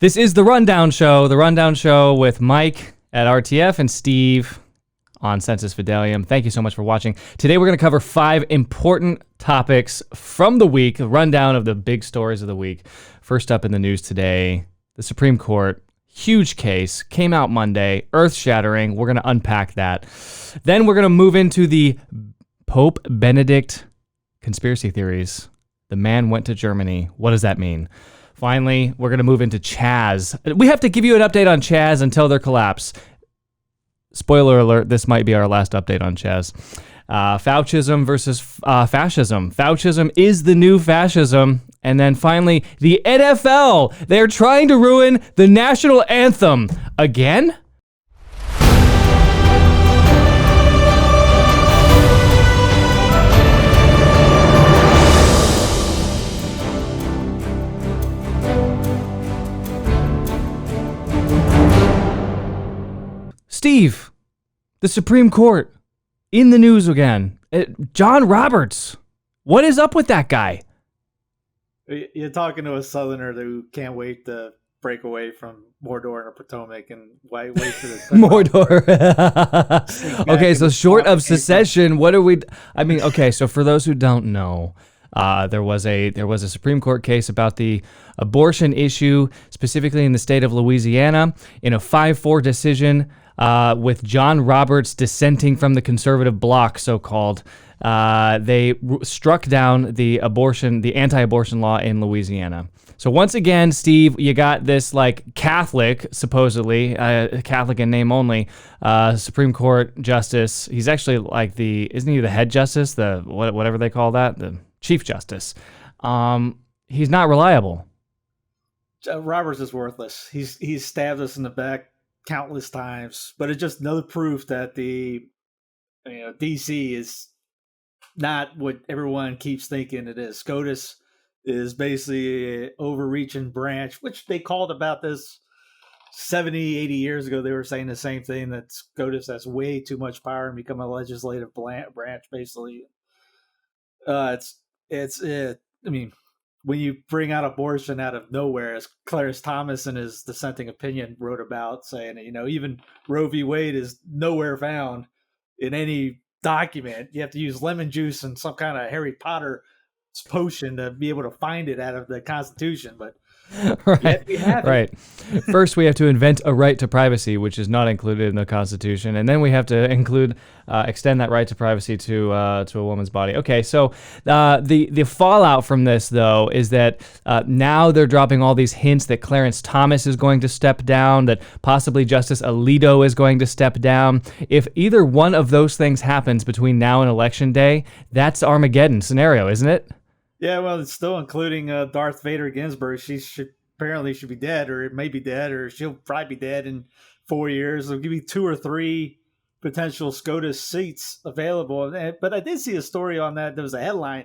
This is The Rundown Show with Mike at RTF and Steve on Sensus Fidelium. Thank you so much for watching. Today we're going to cover 5 important topics from the week, a rundown of the big stories of the week. First up in the news today, the Supreme Court, huge case, came out Monday, earth-shattering. We're going to unpack that. Then we're going to move into the Pope Benedict conspiracy theories. The man went to Germany. What does that mean? Finally, we're going to move into Chaz. We have to give you an update on Chaz until their collapse. Spoiler alert, this might be our last update on Chaz. Faucism versus fascism. Faucism is the new fascism. And then finally, the NFL. They're trying to ruin the national anthem. Again? Steve, the Supreme Court, in the news again. John Roberts, what is up with that guy? You're talking to a Southerner who can't wait to break away from Mordor and Potomac and wait for this. Mordor. Okay, so short of secession, what are we? I mean, okay, so for those who don't know, there was a Supreme Court case about the abortion issue, specifically in the state of Louisiana, in a 5-4 decision. With John Roberts dissenting from the conservative bloc, so-called, they struck down the anti-abortion law in Louisiana. So once again, Steve, you got this Catholic, supposedly Catholic in name only, Supreme Court justice. He's actually isn't he the head justice, the whatever they call that, the Chief Justice? He's not reliable. Roberts is worthless. He's stabbed us in the back countless times, but it's just another proof that the DC is not what everyone keeps thinking it is. SCOTUS is basically an overreaching branch, which they called about this 70, 80 years ago. They were saying the same thing, that SCOTUS has way too much power and become a legislative branch, basically. I mean, when you bring out abortion out of nowhere, as Clarence Thomas in his dissenting opinion wrote about, saying, even Roe v. Wade is nowhere found in any document. You have to use lemon juice and some kind of Harry Potter potion to be able to find it out of the Constitution. But right. First, we have to invent a right to privacy, which is not included in the Constitution, and then we have to extend that right to privacy to a woman's body. Okay, so the fallout from this, though, is that now they're dropping all these hints that Clarence Thomas is going to step down, that possibly Justice Alito is going to step down. If either one of those things happens between now and Election Day, that's Armageddon scenario, isn't it? Yeah, well, it's still including Darth Vader Ginsburg. She apparently should be dead, or it may be dead, or she'll probably be dead in 4 years. They'll give you 2 or 3 potential SCOTUS seats available. But I did see a story on that. There was a headline,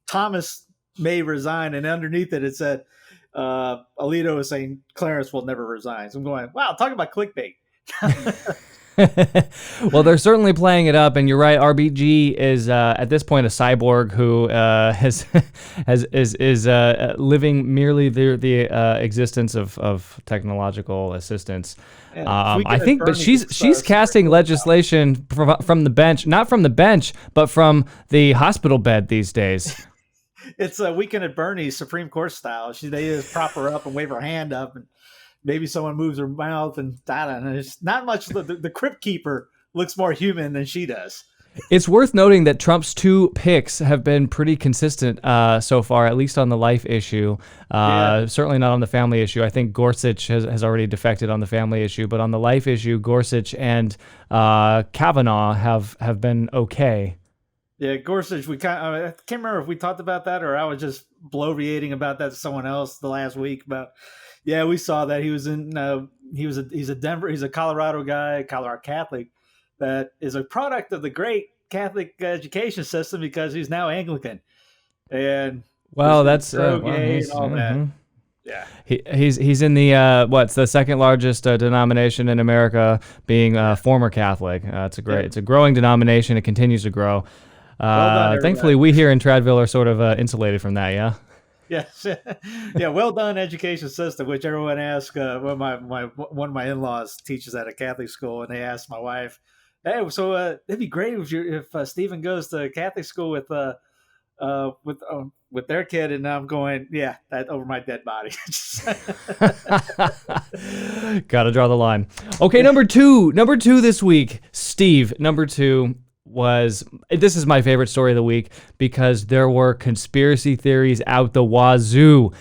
Thomas may resign, and underneath it said, Alito is saying Clarence will never resign. So I'm going, wow, talk about clickbait. Well, they're certainly playing it up, and you're right. RBG is at this point a cyborg who is living merely the existence of technological assistance. Yeah, I think, but she's casting legislation from the bench, not from the bench, but from the hospital bed these days. It's a Weekend at Bernie's Supreme Court style. They just prop her up and wave her hand up, and maybe someone moves her mouth, and I don't know. It's not much. The Crypt Keeper looks more human than she does. It's worth noting that Trump's 2 picks have been pretty consistent so far, at least on the life issue. Certainly not on the family issue. I think Gorsuch has already defected on the family issue, but on the life issue, Gorsuch and Kavanaugh have been okay. Yeah, Gorsuch. I can't remember if we talked about that or I was just bloviating about that to someone else the last week. But yeah, we saw that he was in. He's a Colorado guy, Colorado Catholic, that is a product of the great Catholic education system because he's now Anglican, and that's gay and all that. Yeah, he's in the what's the second largest denomination in America, being former Catholic. It's a growing denomination. It continues to grow. Thankfully, we here in Tradville are sort of insulated from that. Yeah. Yes, yeah. Well done, education system. Which everyone asks. Well, my one of my in-laws teaches at a Catholic school, and they asked my wife, "Hey, so it'd be great if Stephen goes to Catholic school with their kid." And I'm going, "Yeah, that over my dead body." Gotta draw the line. Okay, number two this week, Steve. Number two was, this is my favorite story of the week because there were conspiracy theories out the wazoo.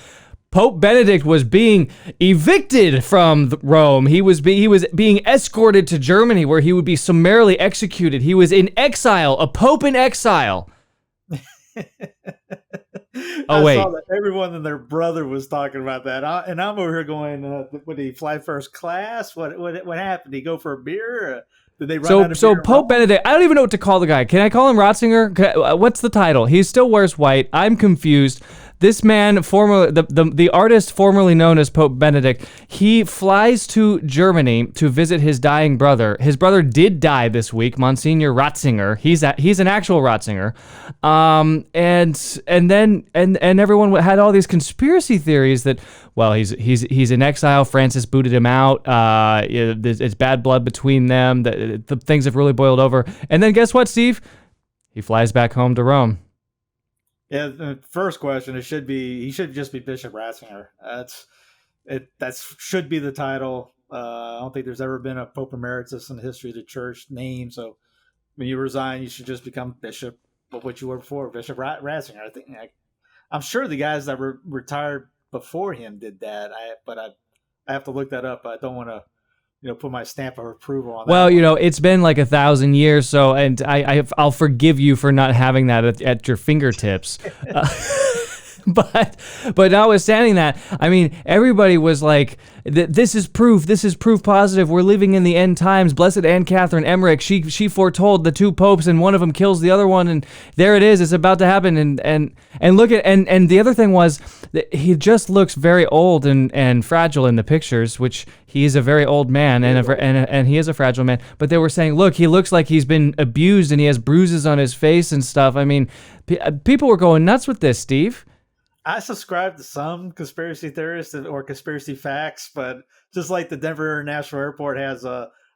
Pope Benedict was being evicted from Rome. He was being escorted to Germany, where he would be summarily executed. He was in exile, a pope in exile. I saw that everyone and their brother was talking about that, and I'm over here going, "Would he fly first class? What happened? Did he go for a beer? Did they run out of beer?" So Pope Benedict, I don't even know what to call the guy. Can I call him Rotzinger? What's the title? He still wears white. I'm confused. This man, the artist formerly known as Pope Benedict, he flies to Germany to visit his dying brother. His brother did die this week, Monsignor Rotzinger. He's an actual Rotzinger, and then everyone had all these conspiracy theories that, well, he's in exile. Francis booted him out. It's bad blood between them. The things have really boiled over. And then guess what, Steve? He flies back home to Rome. Yeah, the first question, he should just be Bishop Ratzinger. That should be the title. I don't think there's ever been a Pope Emeritus in the history of the church name. So when you resign, you should just become Bishop, what you were before, Bishop Ratzinger. I'm sure the guys that were retired before him did that. I have to look that up. I don't want to put my stamp of approval on that. Well, it's been like 1,000 years, so, and I'll forgive you for not having that at your fingertips. But notwithstanding that, I mean, everybody was like, this is proof positive. We're living in the end times. Blessed Anne Catherine Emmerich, she foretold the two popes, and one of them kills the other one, and there it is. It's about to happen. And look at, and the other thing was that he just looks very old and fragile in the pictures, which he is a very old man, and he is a fragile man. But they were saying, look, he looks like he's been abused, and he has bruises on his face and stuff. I mean, people were going nuts with this, Steve. I subscribe to some conspiracy theorists or conspiracy facts, but just like the Denver International Airport has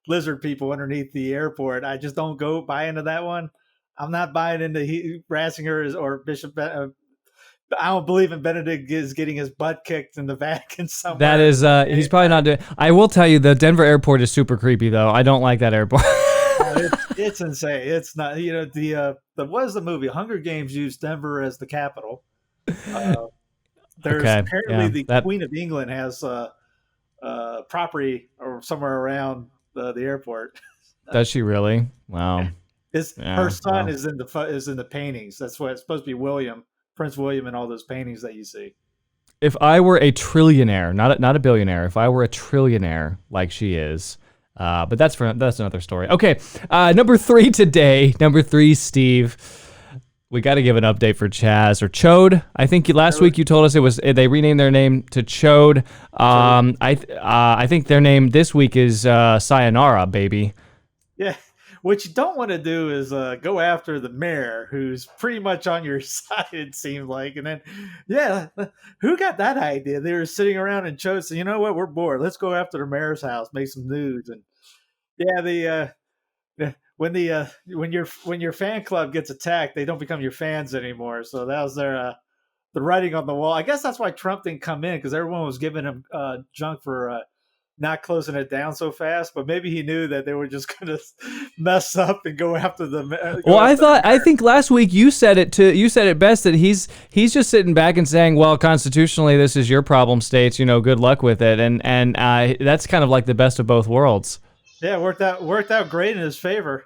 lizard people underneath the airport, I just don't buy into that one. I'm not buying into Ratzinger or Bishop. I don't believe in Benedict is getting his butt kicked in the Vatican somewhere. That is, he's probably not doing. I will tell you, the Denver airport is super creepy, though. I don't like that airport. It's insane. It's not. What is the movie? Hunger Games used Denver as the capital. There's apparently the Queen of England has property or somewhere around the airport. Does she really? Wow. Her son is in the paintings. That's what it's supposed to be. Prince William, and all those paintings that you see. If I were a trillionaire, not a billionaire, if I were a trillionaire like she is, but that's another story. Okay, number three today. Number three, Steve. We got to give an update for Chaz or Chode. I think last week you told us they renamed their name to Chode. I think their name this week is Sayonara, baby. Yeah, what you don't want to do is go after the mayor, who's pretty much on your side, it seemed like. And then, who got that idea? They were sitting around in Chode saying, "You know what? We're bored. Let's go after the mayor's house, make some news." And when your fan club gets attacked, they don't become your fans anymore. So that was the writing on the wall. I guess that's why Trump didn't come in, because everyone was giving him junk for not closing it down so fast. But maybe he knew that they were just going to mess up and go after them. I think last week you said it best, that he's just sitting back and saying, well, constitutionally, this is your problem, states. Good luck with it, and that's kind of like the best of both worlds. Yeah, it worked out great in his favor.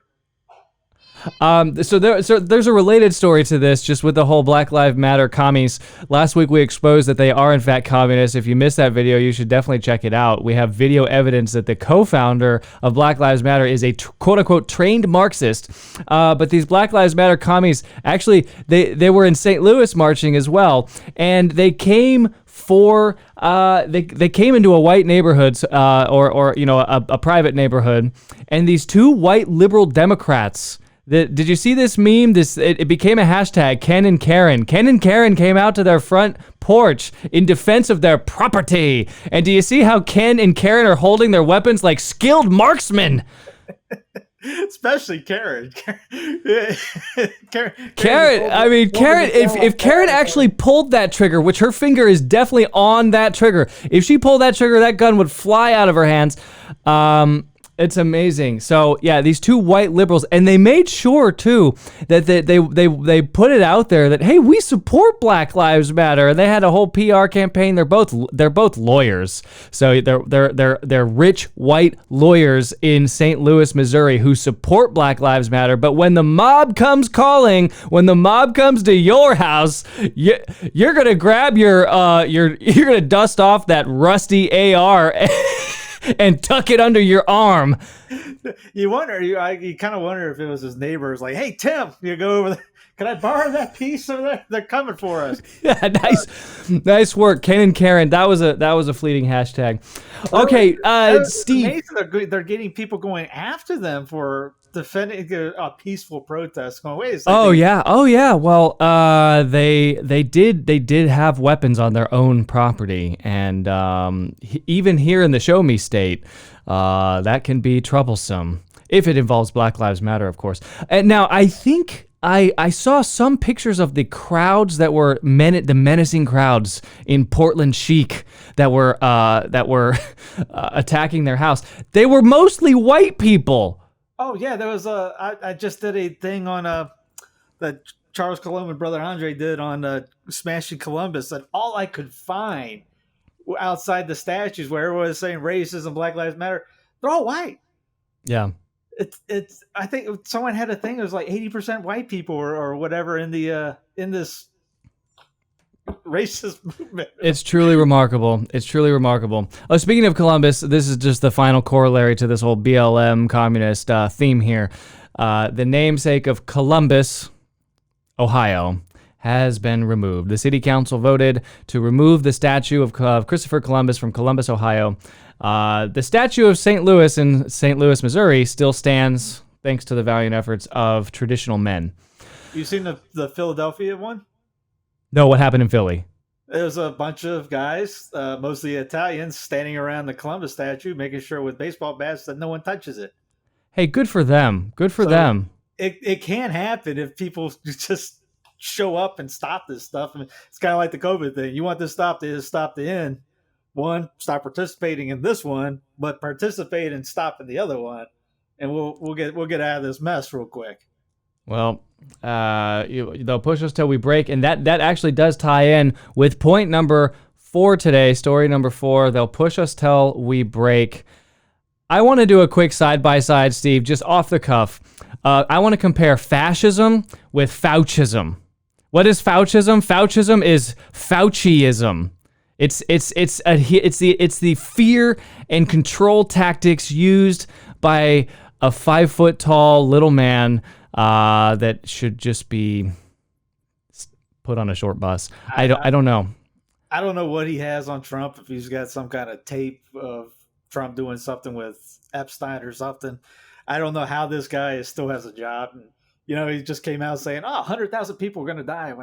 So there's a related story to this, just with the whole Black Lives Matter commies. Last week we exposed that they are in fact communists. If you missed that video, you should definitely check it out. We have video evidence that the co-founder of Black Lives Matter is a quote-unquote trained Marxist. But these Black Lives Matter commies, actually, they were in St. Louis marching as well, and they came they came into a white neighborhood, or a private neighborhood, and these two white liberal Democrats, Did you see this meme? It became a hashtag. Ken and Karen. Ken and Karen came out to their front porch in defense of their property. And do you see how Ken and Karen are holding their weapons like skilled marksmen? Especially Karen. Karen. I mean, Karen. If Karen actually pulled that trigger, which her finger is definitely on that trigger, if she pulled that trigger, that gun would fly out of her hands. It's amazing. So yeah, these two white liberals, and they made sure too that they put it out there that, hey, we support Black Lives Matter, and they had a whole PR campaign. They're both lawyers, so they're rich white lawyers in St. Louis, Missouri, who support Black Lives Matter. But when the mob comes calling, when the mob comes to your house, you're gonna grab you're gonna dust off that rusty AR. And tuck it under your arm. You kind of wonder if it was his neighbors. Like, hey Tim, you go over there. Can I borrow that piece over there? They're coming for us. Yeah, nice work, Ken and Karen. That was a fleeting hashtag. Okay, Steve. They're getting people going after them for defending a peaceful protest. Going, wait a second. Oh yeah. Well, they did have weapons on their own property, and even here in the Show Me state, that can be troublesome if it involves Black Lives Matter, of course. And now I think I saw some pictures of the crowds that were the menacing crowds in Portland Chic that were attacking their house. They were mostly white people. Oh yeah, there was I just did a thing on that Charles Colombo and Brother Andre did on Smashing Columbus, and all I could find outside the statues where everyone was saying racism, Black Lives Matter, they're all white. Yeah. It's I think someone had a thing that was like 80% white people or whatever in this racist movement. It's truly remarkable. Oh, speaking of Columbus, this is just the final corollary to this whole BLM communist theme here. The namesake of Columbus, Ohio, has been removed. The city council voted to remove the statue of Christopher Columbus from Columbus, Ohio. The statue of St. Louis in St. Louis, Missouri still stands thanks to the valiant efforts of traditional men. You seen the Philadelphia one? No, what happened in Philly? There was a bunch of guys, mostly Italians, standing around the Columbus statue, making sure with baseball bats that no one touches it. Hey, good for them. Good for them. It can happen if people just show up and stop this stuff. And it's kind of like the COVID thing. You want this stop the end. One, stop participating in this one, but participate and stop in the other one, and we'll get out of this mess real quick. Well, they'll push us till we break, and that actually does tie in with point number 4 today, story number 4. They'll push us till we break. I want to do a quick side-by-side, Steve, just off the cuff. I want to compare fascism with Faucism. What is Faucism? Faucism is Fauciism. It's the fear and control tactics used by a 5-foot-tall little man that should just be put on a short bus. I don't know. I don't know what he has on Trump, if he's got some kind of tape of Trump doing something with Epstein or something. I don't know how this guy still has a job. And, he just came out saying, 100,000 people are going to die.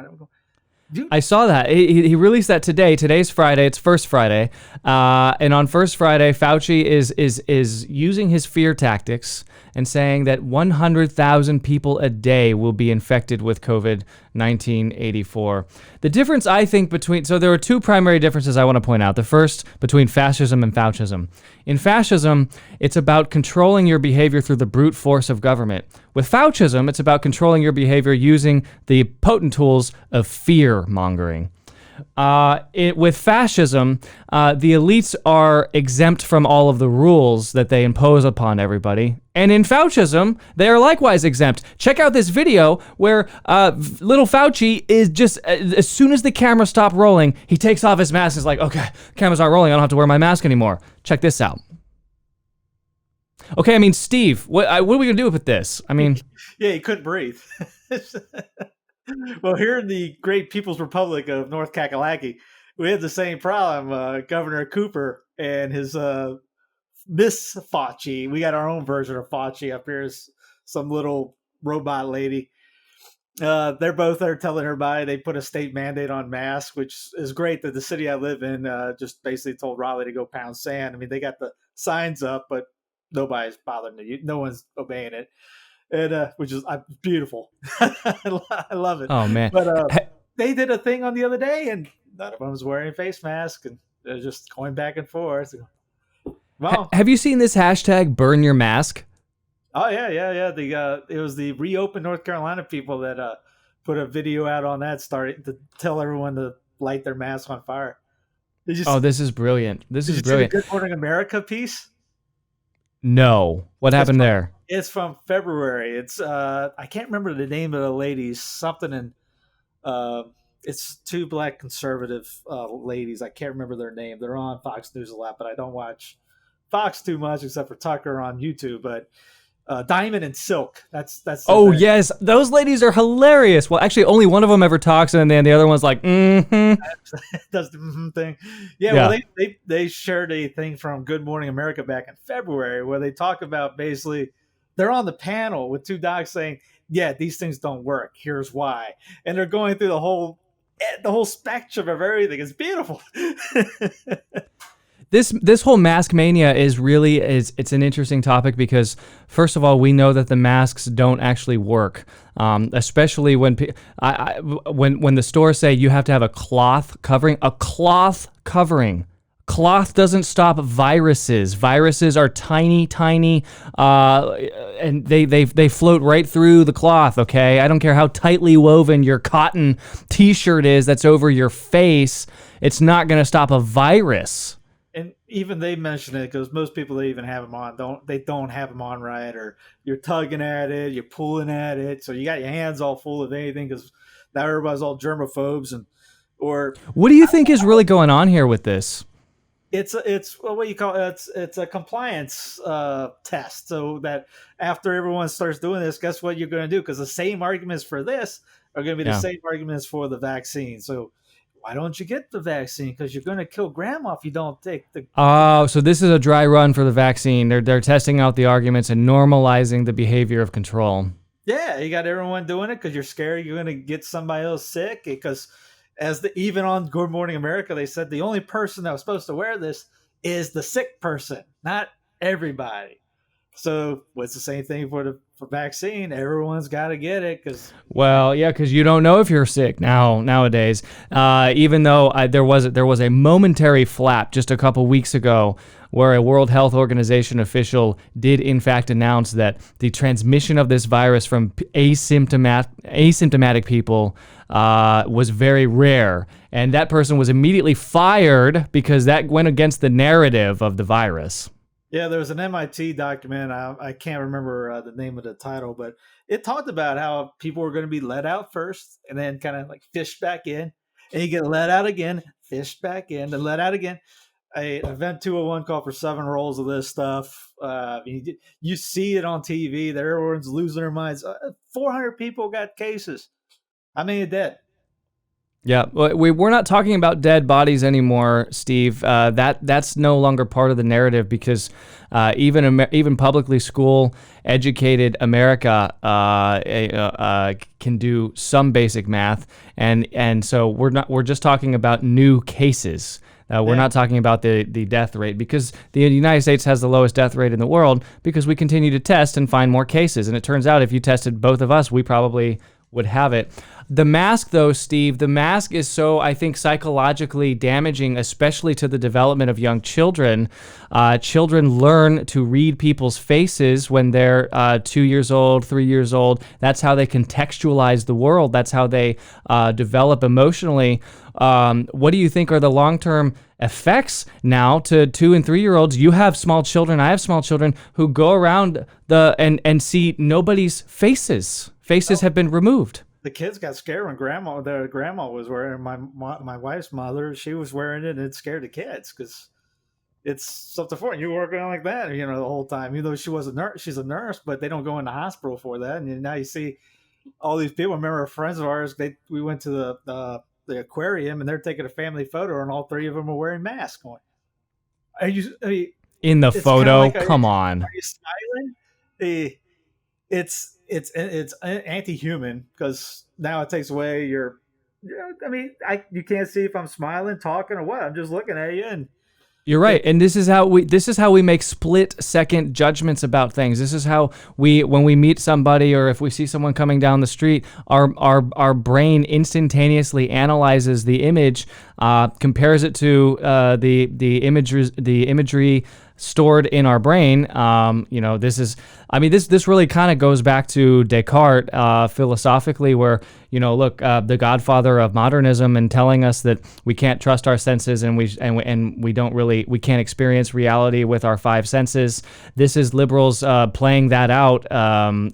I saw that. He released that today. Today's Friday. It's First Friday. And on First Friday, Fauci is using his fear tactics and saying that 100,000 people a day will be infected with COVID-19 84. The difference, I think, so there are two primary differences I want to point out. The first, between fascism and Faucism. In fascism, it's about controlling your behavior through the brute force of government. With Faucism, it's about controlling your behavior using the potent tools of fear-mongering. With fascism, the elites are exempt from all of the rules that they impose upon everybody. And in Faucism, they are likewise exempt. Check out this video where little Fauci is just, as soon as the camera stopped rolling, he takes off his mask and is like, okay, camera's not rolling, I don't have to wear my mask anymore. Check this out. Okay, I mean, Steve, what are we going to do with this? I mean... Yeah, he couldn't breathe. Well, here in the great People's Republic of North Kakalaki, we had the same problem. Governor Cooper and his Miss Fauci. We got our own version of Fauci up here. Is some little robot lady. They're both there telling everybody they put a state mandate on masks, which is great that the city I live in just basically told Raleigh to go pound sand. I mean, they got the signs up, but nobody's bothering it. No one's obeying it, and which is beautiful. I love it. Oh man. But they did a thing on the other day, and none of them was wearing a face mask, and they're just going back and forth. Well, Have you seen this hashtag burn your mask? oh yeah. It was the Reopen North Carolina people that put a video out on that, starting to tell everyone to light their mask on fire. This is brilliant. This Did is you see brilliant. the Good Morning America piece? No. What happened there? It's from February. It's I can't remember the name of the ladies. Something in it's two black conservative ladies. I can't remember their name. They're on Fox News a lot, but I don't watch Fox too much except for Tucker on YouTube. But Diamond and Silk. That's. Oh yes, those ladies are hilarious. Well, actually, only one of them ever talks, and then the other one's like, mm-hmm. Does the thing. Yeah. Well, they shared a thing from Good Morning America back in February where they talk about basically they're on the panel with two docs saying, "Yeah, these things don't work. Here's why," and they're going through the whole spectrum of everything. It's beautiful. This whole mask mania is it's an interesting topic because first of all we know that the masks don't actually work, especially when when the stores say you have to have a cloth covering. Cloth doesn't stop viruses. Viruses are tiny, and they float right through the cloth. Okay, I don't care how tightly woven your cotton T-shirt is that's over your face. It's not going to stop a virus. And even they mention it because most people that even have them on don't have them on right, or you're tugging at it, you're pulling at it, so you got your hands all full of anything because now everybody's all germaphobes or. What do you think is really going on here with this? It's what you call it's a compliance test, so that after everyone starts doing this, guess what you're going to do? Because the same arguments for this are going to be the same arguments for the vaccine. So why don't you get the vaccine? Because you're going to kill grandma if you don't take the. Oh, so this is a dry run for the vaccine. They're testing out the arguments and normalizing the behavior of control. Yeah, you got everyone doing it because you're scared you're going to get somebody else sick. Because even on Good Morning America, they said the only person that was supposed to wear this is the sick person, not everybody. So it's the same thing for vaccine. Everyone's got to get it because. Well, yeah, because you don't know if you're sick nowadays. Even though there was a momentary flap just a couple weeks ago where a World Health Organization official did in fact announce that the transmission of this virus from asymptomatic people was very rare, and that person was immediately fired because that went against the narrative of the virus. Yeah, there was an MIT document. I can't remember the name of the title, but it talked about how people were going to be let out first and then kind of like fished back in. And you get let out again, fished back in, then let out again. Event 201 called for 7 rolls of this stuff. You see it on TV that everyone's losing their minds. 400 people got cases. How many are dead? Yeah, we're not talking about dead bodies anymore, Steve. That's no longer part of the narrative because even publicly school educated America can do some basic math, and so we're just talking about new cases. We're not talking about the death rate because the United States has the lowest death rate in the world because we continue to test and find more cases. And it turns out if you tested both of us, we probably would have it. The mask, though, Steve, the mask is so, I think, psychologically damaging, especially to the development of young children. Children learn to read people's faces when they're 2 years old, 3 years old. That's how they contextualize the world. That's how they develop emotionally. What do you think are the long-term effects now to 2 and 3 year olds? You have small children. I have small children who go around and see nobody's faces. Faces have been removed. The kids got scared when their grandma was wearing my wife's mother. She was wearing it, and it scared the kids because it's something for you working like that, the whole time. Even though she was a nurse, she's a nurse, but they don't go in the hospital for that. And now you see all these people. I remember friends of ours. We went to the aquarium, and they're taking a family photo, and all 3 of them are wearing masks. Are you? In the photo, come on. Are you smiling? it's anti-human because now it takes away your. Yeah, I mean, you can't see if I'm smiling, talking, or what. I'm just looking at you, and You're right, and this is how we make split-second judgments about things. This is how when we meet somebody or if we see someone coming down the street, our brain instantaneously analyzes the image, compares it to the imagery stored in our brain. This really kind of goes back to Descartes philosophically, where look, the godfather of modernism, and telling us that we can't trust our senses and we can't experience reality with our five senses. This is liberals playing that out,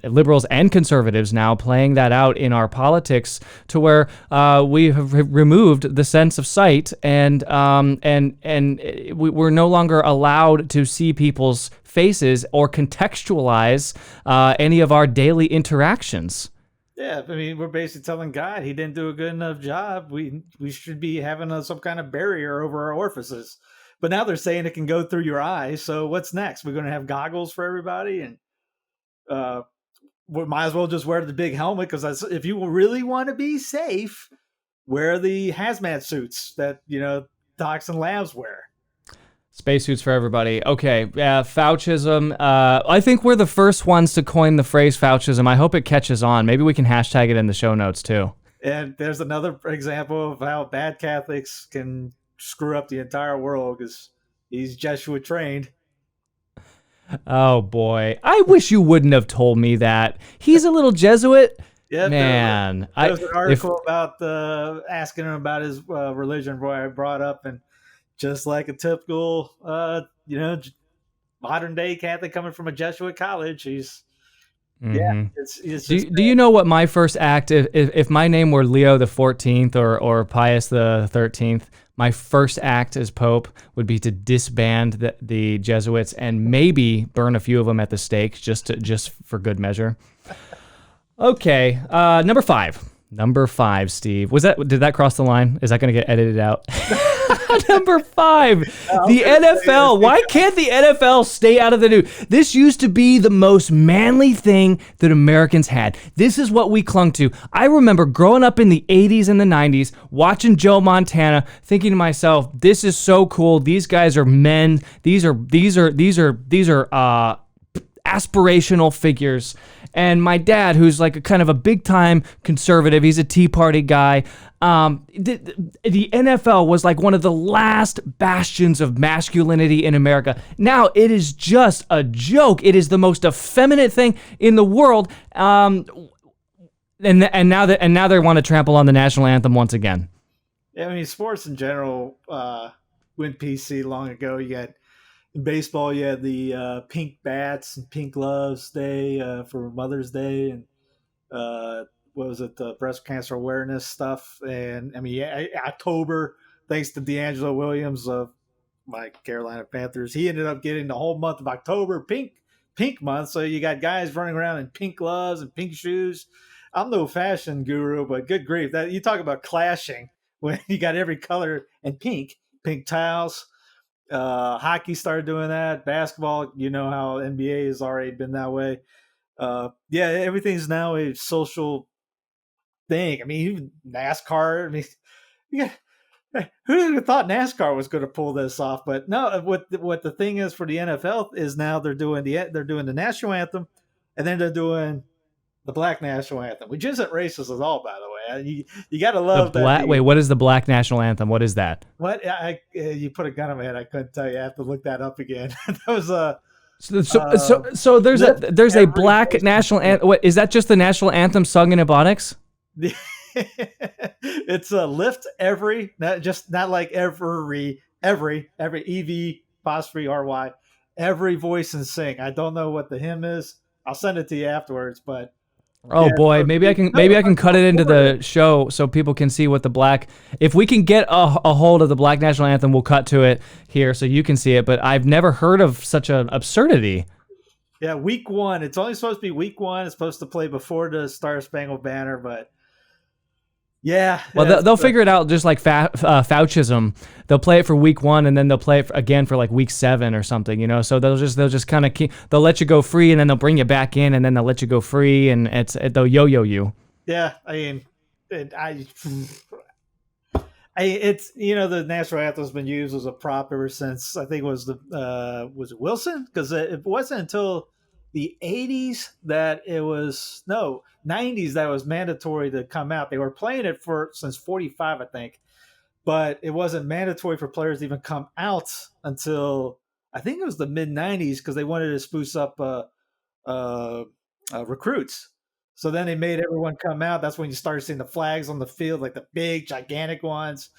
liberals and conservatives now playing that out in our politics, to where we have removed the sense of sight, and we're no longer allowed to see people's faces or contextualize any of our daily interactions. Yeah, I mean, we're basically telling God he didn't do a good enough job. We should be having some kind of barrier over our orifices. But now they're saying it can go through your eyes. So what's next? We're going to have goggles for everybody, and we might as well just wear the big helmet, because if you really want to be safe, wear the hazmat suits that docs and labs wear. Spacesuits for everybody. Okay, Faucism. I think we're the first ones to coin the phrase Faucism. I hope it catches on. Maybe we can hashtag it in the show notes too. And there's another example of how bad Catholics can screw up the entire world, because he's Jesuit trained. Oh boy, I wish you wouldn't have told me that. He's a little Jesuit. Yeah, man. There was an article about asking him about his religion, where I brought up, and just like a typical, modern day Catholic coming from a Jesuit college, he's it's do you know what my first act, if my name were Leo the 14th or Pius the 13th, my first act as Pope would be to disband the Jesuits and maybe burn a few of them at the stake, just for good measure. Okay, number five, Steve. Did that cross the line? Is that going to get edited out? Number 5, the NFL. Why can't the NFL stay out of the news? This used to be the most manly thing that Americans had. This is what we clung to. I remember growing up in the 80s and the 90s, watching Joe Montana, thinking to myself, this is so cool. These guys are men. These are aspirational figures. And my dad, who's like a kind of a big time conservative, he's a Tea Party guy. The NFL was like one of the last bastions of masculinity in America. Now it is just a joke. It is the most effeminate thing in the world. And now they want to trample on the national anthem once again. Yeah, I mean, sports in general went PC long ago. You got in baseball, you had the pink bats and pink gloves day for Mother's Day, and what was it, the breast cancer awareness stuff. And I mean, October, thanks to D'Angelo Williams of my Carolina Panthers, he ended up getting the whole month of October pink month. So you got guys running around in pink gloves and pink shoes. I'm no fashion guru, but good grief, that you talk about clashing when you got every color and pink towels. Hockey started doing that. Basketball, you know how NBA has already been that way. Everything's now a social thing. I mean, even NASCAR. I mean, who would have thought NASCAR was going to pull this off? But no, what the thing is for the NFL is now they're doing the national anthem, and then they're doing the Black national anthem, which isn't racist at all, by the way. You got to love that. Wait, what is the Black national anthem? What is that? What you put a gun on my head? I couldn't tell you. I have to look that up again. That was a. So there's a Black national anthem. What is that? Just the national anthem sung in Ebonics? It's a lift every, not like every EV apostrophe RY, every voice and sing. I don't know what the hymn is. I'll send it to you afterwards, but. Oh boy, maybe I can cut it into the show so people can see what the Black. If we can get a hold of the Black national anthem, we'll cut to it here so you can see it. But I've never heard of such an absurdity. Yeah, week 1. It's only supposed to be week 1. It's supposed to play before the Star Spangled Banner, but Yeah, Well, yeah, they'll figure it out just like Faucism. They'll play it for week 1, and then they'll play it again for like week 7 or something, you know. So they'll just kind of they'll let you go free, and then they'll bring you back in, and then they'll let you go free, and they'll yo-yo you. yeah. I mean, it, it's the national anthem's been used as a prop ever since I think it was the was it Wilson, because it wasn't until the 80s that it was no 90s that it was mandatory to come out. They were playing it for since 45, I think, but it wasn't mandatory for players to even come out until I think it was the mid 90s, because they wanted to spruce up uh, recruits. So then they made everyone come out. That's when you started seeing the flags on the field, like the big, gigantic ones,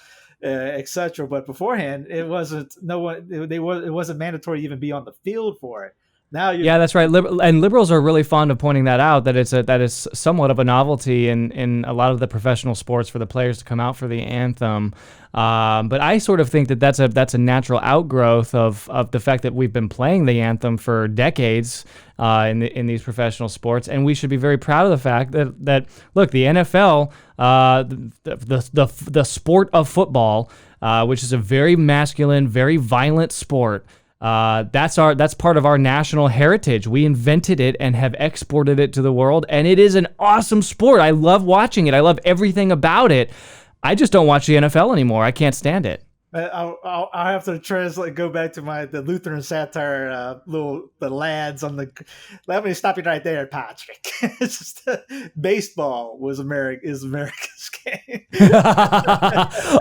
etc. But beforehand, it wasn't. No one. It wasn't mandatory to even be on the field for it. Now you. Yeah, that's right. And liberals are really fond of pointing that out, that that is somewhat of a novelty in a lot of the professional sports for the players to come out for the anthem. But I sort of think that that's a natural outgrowth of the fact that we've been playing the anthem for decades in these professional sports, and we should be very proud of the fact that look, the NFL, the sport of football, which is a very masculine, very violent sport. That's part of our national heritage. We invented it and have exported it to the world, and it is an awesome sport. I love watching it. I love everything about it. I just don't watch the NFL anymore. I can't stand it. I'll have to translate. Go back to the Lutheran satire. The lads on the. Let me stop you right there, Patrick. It's just baseball is America's game.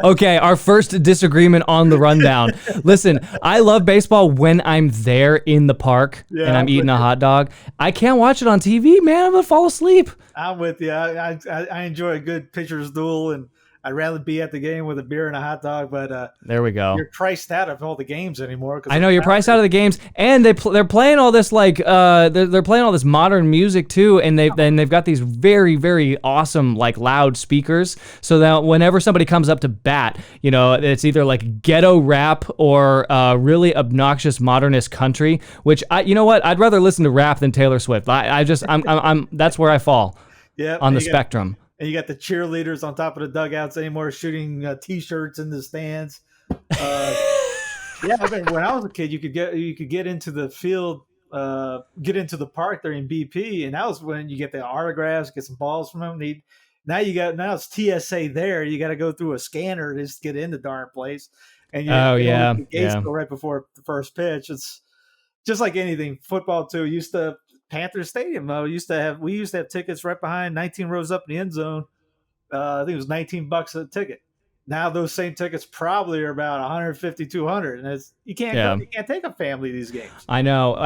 Okay, our first disagreement on the rundown. Listen, I love baseball when I'm there in the park and I'm eating a hot dog. I can't watch it on TV, man. I'm gonna fall asleep. I'm with you. I enjoy a good pitcher's duel, and I'd rather be at the game with a beer and a hot dog, but there we go. You're priced out of all the games anymore. I know you're priced out of the games, and they're playing all this they're playing all this modern music too, and they've got these very, very awesome like loud speakers, so that whenever somebody comes up to bat, you know, it's either like ghetto rap or really obnoxious modernist country. Which you know what, I'd rather listen to rap than Taylor Swift. I'm that's where I fall. Yeah, on the spectrum. And you got the cheerleaders on top of the dugouts anymore, shooting T-shirts in the stands. Yeah, I mean, when I was a kid, you could get into the field, get into the park there in BP, and that was when you get the autographs, get some balls from them. Now it's TSA there. You got to go through a scanner to just get in the darn place. And the gates go right before the first pitch. It's just like anything. Football too. Panthers Stadium. We used to have tickets right behind, 19 rows up in the end zone. I think it was $19 a ticket. Now those same tickets probably are about 150, 200, and you can't take a family to these games. I know.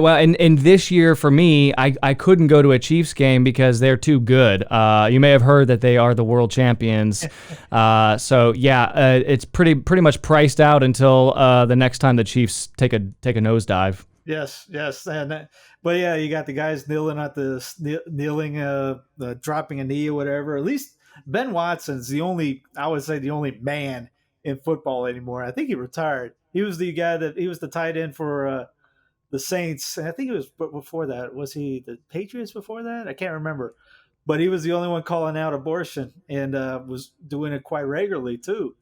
Well, and this year for me, I couldn't go to a Chiefs game because they're too good. You may have heard that they are the world champions. So yeah, it's pretty much priced out until the next time the Chiefs take a nosedive. Yes, but yeah, you got the guys kneeling dropping a knee or whatever. At least Ben Watson's the only man in football anymore. I think he retired. He was the tight end for the Saints. And I think it was before that. Was he the Patriots before that? I can't remember. But he was the only one calling out abortion and was doing it quite regularly too.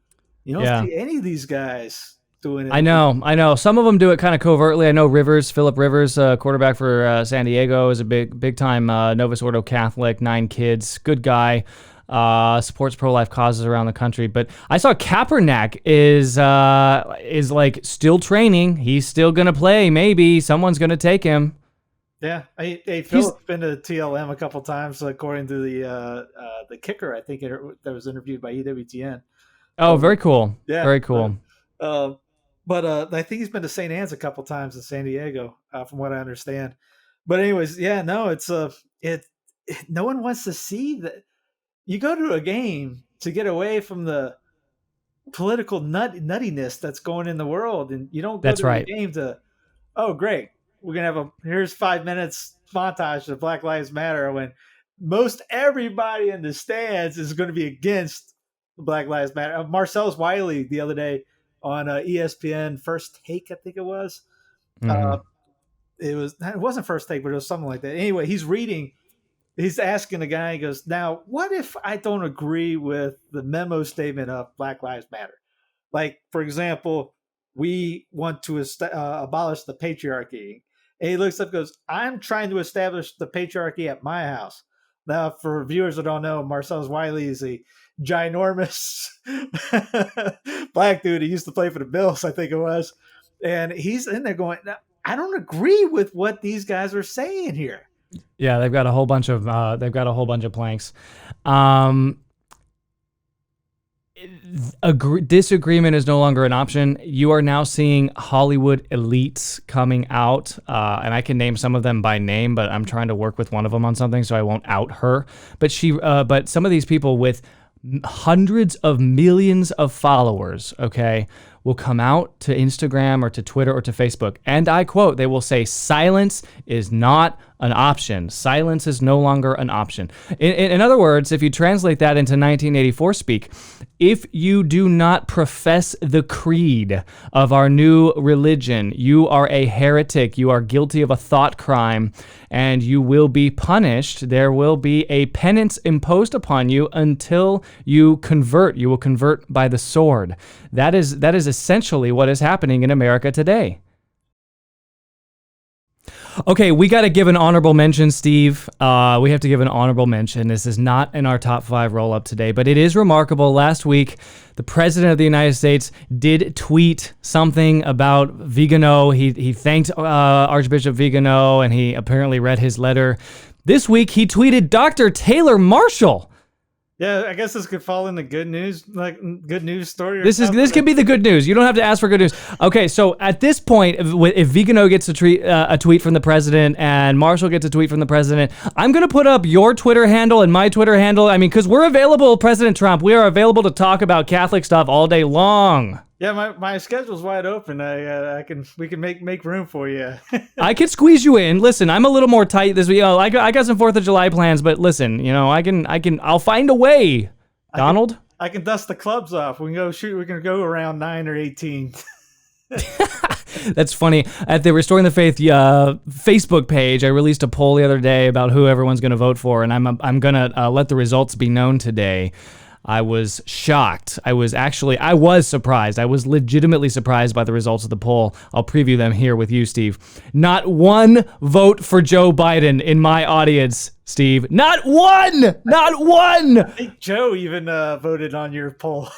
You don't see any of these guys doing it. I know. Some of them do it kind of covertly. I know Philip Rivers, quarterback for San Diego, is a big time Novus Ordo Catholic, 9 kids, good guy, supports pro-life causes around the country. But I saw Kaepernick is like still training. He's still gonna play. Maybe someone's gonna take him. Yeah, Philip's been to TLM a couple times, according to the kicker. I think that was interviewed by EWTN. Oh, very cool. Yeah, very cool. But I think he's been to St. Anne's a couple times in San Diego, from what I understand. But anyways, yeah, no, it's no one wants to see that. You go to a game to get away from the political nuttiness that's going in the world, and you don't go to a game to, oh great, we're gonna have here's 5 minutes montage of Black Lives Matter, when most everybody in the stands is going to be against Black Lives Matter. Marcellus Wiley the other day on ESPN First Take, I think it was. Mm-hmm. It wasn't First Take, but it was something like that. Anyway, he's reading he's asking the guy. He goes, "Now, what if I don't agree with the memo statement of Black Lives Matter? Like, for example, we want to abolish the patriarchy." And he looks up and goes, "I'm trying to establish the patriarchy at my house." Now, for viewers that don't know, Marcellus Wiley is a ginormous black dude. He used to play for the Bills, I think it was. And he's in there going, "I don't agree with what these guys are saying here." Yeah, they've got a whole bunch of planks. Disagreement is no longer an option. You are now seeing Hollywood elites coming out, and I can name some of them by name, but I'm trying to work with one of them on something, so I won't out her. But but some of these people with hundreds of millions of followers, okay, will come out to Instagram or to Twitter or to Facebook, and I quote, they will say, "Silence is not an option. Silence is no longer an option." In other words, if you translate that into 1984 speak, if you do not profess the creed of our new religion, you are a heretic. You are guilty of a thought crime, and you will be punished. There will be a penance imposed upon you until you convert. You will convert by the sword. That is essentially what is happening in America today. Okay, we got to give an honorable mention, Steve. We have to give an honorable mention. This is not in our top 5 roll-up today, but it is remarkable. Last week, the President of the United States did tweet something about Vigano. He thanked Archbishop Vigano, and he apparently read his letter. This week, he tweeted Dr. Taylor Marshall. Yeah, I guess this could fall in the good news, like good news story. This could be the good news. You don't have to ask for good news. Okay, so at this point, if Vigano gets a tweet from the president and Marshall gets a tweet from the president, I'm gonna put up your Twitter handle and my Twitter handle. I mean, because we're available, President Trump. We are available to talk about Catholic stuff all day long. Yeah, my schedule's wide open. We can make room for you. I could squeeze you in. Listen, I'm a little more tight this week. I got some 4th of July plans, but listen, I'll find a way. Donald? I can dust the clubs off. We can go around 9 or 18. That's funny. At the Restoring the Faith Facebook page, I released a poll the other day about who everyone's going to vote for, and I'm going to let the results be known today. I was shocked. I was surprised. I was legitimately surprised by the results of the poll. I'll preview them here with you, Steve. Not one vote for Joe Biden in my audience, Steve. Not one! Not one! I think Joe even voted on your poll.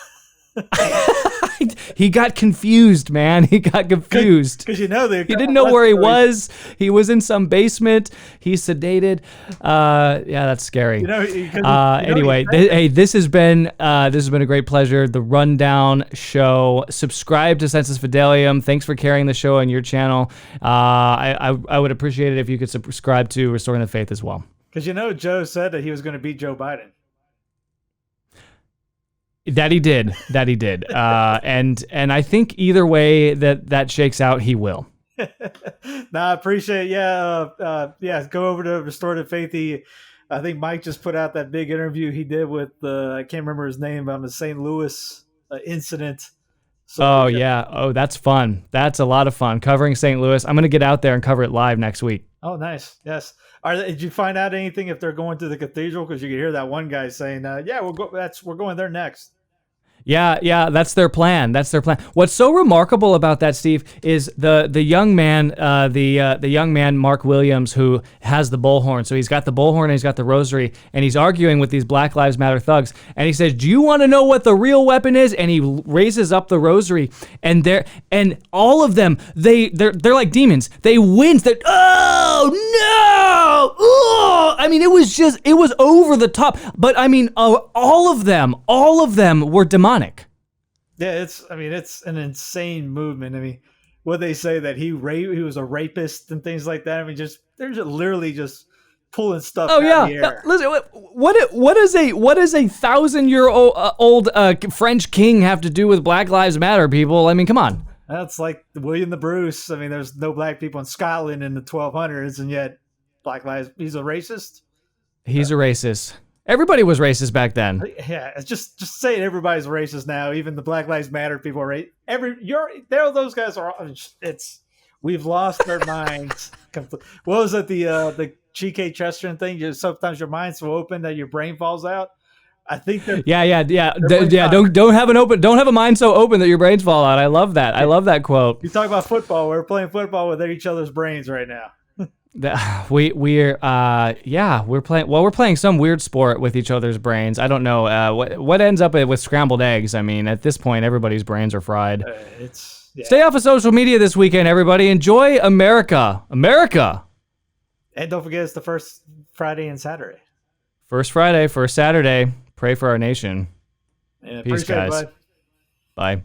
He got confused, man. He got confused. Because he didn't know where he was. He was in some basement. He's sedated. Yeah, that's scary. Anyway, this has been a great pleasure. The Rundown Show. Subscribe to Sensus Fidelium. Thanks for carrying the show on your channel. I would appreciate it if you could subscribe to Restoring the Faith as well. Because Joe said that he was going to beat Joe Biden. That he did. And I think either way that shakes out, he will. I appreciate it. Yeah, go over to Restorative Faith. I think Mike just put out that big interview he did with, I can't remember his name, on the St. Louis incident. So, that's fun. That's a lot of fun, covering St. Louis. I'm going to get out there and cover it live next week. Oh, nice. Yes. Did you find out anything if they're going to the cathedral? Because you could hear that one guy saying, we're going there next. Yeah, that's their plan. What's so remarkable about that, Steve, is the young man, the young man Mark Williams, who has the bullhorn. So he's got the bullhorn and he's got the rosary, and he's arguing with these Black Lives Matter thugs. And he says, "Do you want to know what the real weapon is?" And he raises up the rosary, and all of them, they're like demons. They wince. Oh no! Oh! I mean, it was over the top. But I mean, all of them were demonic. Yeah, it's an insane movement. I mean, what they say that he was a rapist and things like that. I mean, they're just literally just pulling stuff out of the air. Listen, what does a 1,000-year-old French king have to do with Black Lives Matter, people? I mean, come on. That's like William the Bruce. I mean, there's no black people in Scotland in the 1200s, and yet he's a racist. He's a racist. Everybody was racist back then. Yeah, it's just saying everybody's racist now. Even the Black Lives Matter people are racist. Those guys are. We've lost our minds. What was it? The G.K. Chesterton thing. Sometimes your mind's so open that your brain falls out. I think that Don't have a mind so open that your brains fall out. I love that. I love that quote. You talk about football. We're playing football with each other's brains right now. We're playing. Well, we're playing some weird sport with each other's brains. I don't know what ends up with scrambled eggs. I mean, at this point, everybody's brains are fried. Stay off of social media this weekend, everybody. Enjoy America. And don't forget, it's the first Friday and Saturday. First Friday, first Saturday. Pray for our nation. Yeah, peace, guys. Bye.